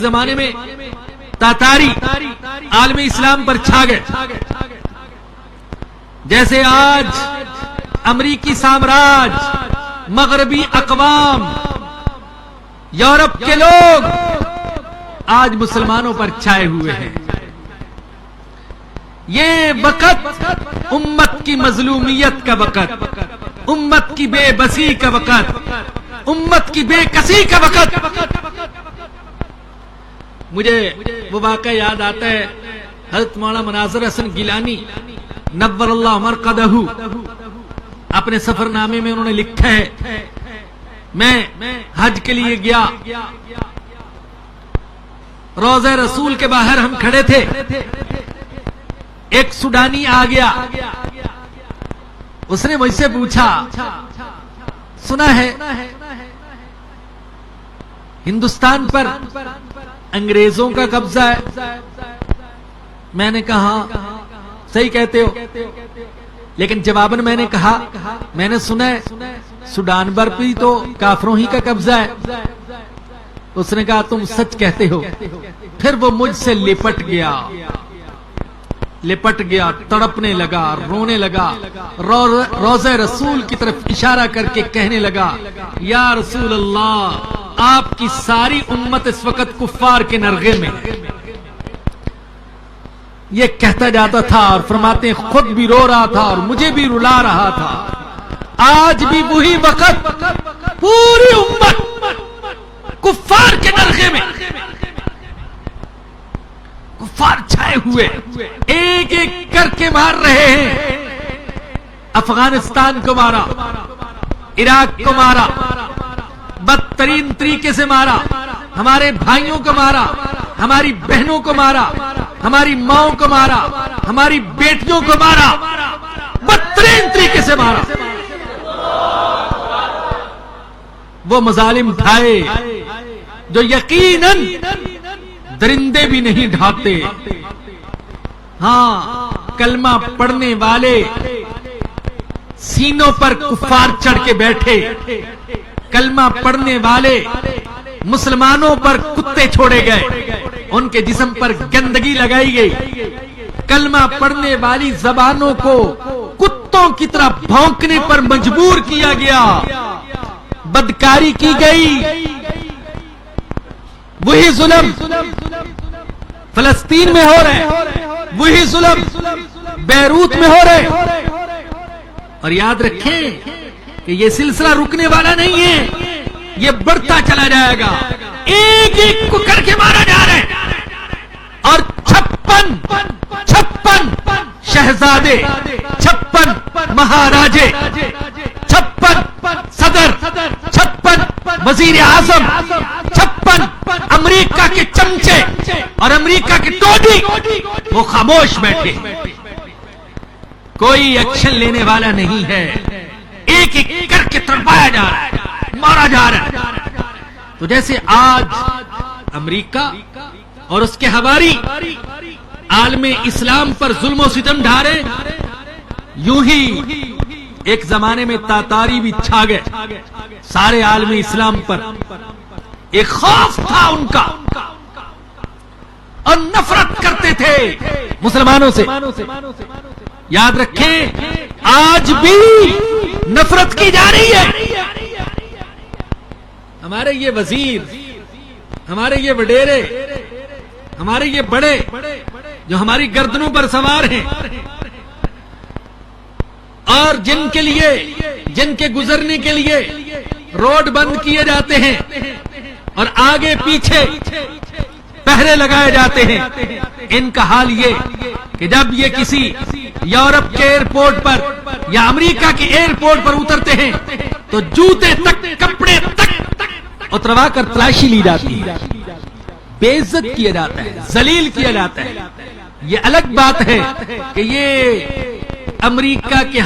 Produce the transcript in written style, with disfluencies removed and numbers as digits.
زمانے میں تاتاری عالم اسلام پر چھا گئے، جیسے آج امریکی سامراج، مغربی اقوام، یورپ کے لوگ آج مسلمانوں پر چھائے ہوئے ہیں۔ یہ وقت امت کی مظلومیت کا وقت، امت کی بے بسی کا وقت، امت کی بے کسی کا وقت۔ مجھے وہ واقعہ یاد آتا ہے، حضرت مولانا مناظر حسن گیلانی نور اللہ مرقدہ اپنے سفر نامے میں انہوں نے لکھا ہے، میں حج کے لیے گیا، روضہ رسول کے باہر ہم کھڑے تھے، ایک سوڈانی آ گیا، اس نے مجھ سے پوچھا، سنا ہے ہندوستان پر انگریزوں کا قبضہ ہے؟ میں نے کہا صحیح کہتے ہو، لیکن جواباً میں نے کہا میں نے سنا ہے سوڈان پر بھی تو کافروں ہی کا قبضہ ہے۔ اس نے کہا تم سچ کہتے ہو۔ پھر وہ مجھ سے لپٹ گیا، تڑپنے لگا، رونے لگا، روضہ رسول کی طرف اشارہ کر کے کہنے لگا، یا رسول اللہ، آپ کی ساری امت اس وقت کفار کے نرغے میں۔ یہ کہتا جاتا تھا اور فرماتے ہیں خود بھی رو رہا تھا اور مجھے بھی رلا رہا تھا۔ آج بھی وہی وقت پوری امت کفار کے نرغے میں، کفار چھائے ہوئے ایک ایک کر کے مار رہے ہیں۔ افغانستان کو مارا، عراق کو مارا، بدترین طریقے سے مارا، ہمارے بھائیوں کو مارا، ہماری بہنوں کو مارا، ہماری ماؤں کو مارا، ہماری بیٹیوں کو مارا، بدترین طریقے سے مارا۔ وہ مظالم ڈھائے جو یقیناً درندے بھی نہیں ڈھاتے۔ ہاں، کلمہ پڑھنے والے سینوں پر کفار چڑھ کے بیٹھے، کلمہ پڑھنے والے مسلمانوں پر کتے چھوڑے گئے، ان کے جسم پر گندگی لگائی گئی، کلمہ پڑھنے والی زبانوں کو کتوں کی طرح بھونکنے پر مجبور کیا گیا، بدکاری کی گئی۔ وہی ظلم فلسطین میں ہو رہے، وہی ظلم بیروت میں ہو رہے۔ اور یاد رکھیں کہ یہ سلسلہ رکنے والا نہیں ہے، یہ بڑھتا چلا جائے گا، ایک ایک کو کر کے مارا جا رہا ہے۔ اور 56 شہزادے، 56 مہاراجے، 56 صدر، 56 وزیر اعظم، 56 امریکہ کے چمچے اور امریکہ کے ٹوڈی، وہ خاموش بیٹھے، کوئی ایکشن لینے والا نہیں ہے، ایک ایک کر کے تڑپایا جا رہا ہے، مارا جا رہا ہے۔ تو جیسے آج امریکہ اور اس کے حواری عالم اسلام پر ظلم و ستم ڈھارے، یوں ہی ایک زمانے میں تاتاری بھی چھا گئے سارے عالم اسلام پر۔ ایک خوف تھا ان کا اور نفرت کرتے تھے مسلمانوں سے۔ یاد رکھیں آج بھی نفرت کی جا رہی ہے۔ ہمارے یہ وزیر، ہمارے یہ وڈیرے، ہمارے یہ بڑے جو ہماری گردنوں پر سوار ہیں اور جن کے لیے، جن کے گزرنے کے لیے روڈ بند کیے جاتے ہیں اور آگے پیچھے پہرے لگائے جاتے ہیں، ان کا حال یہ کہ جب یہ کسی یورپ کے ایئرپورٹ پر یا امریکہ کے ایئرپورٹ پر اترتے ہیں تو جوتے تک، کپڑے تک اتروا کر تلاشی لی جاتی ہے، بے عزت کیا جاتا ہے، ذلیل کیا جاتا ہے۔ یہ الگ بات ہے کہ یہ امریکہ کے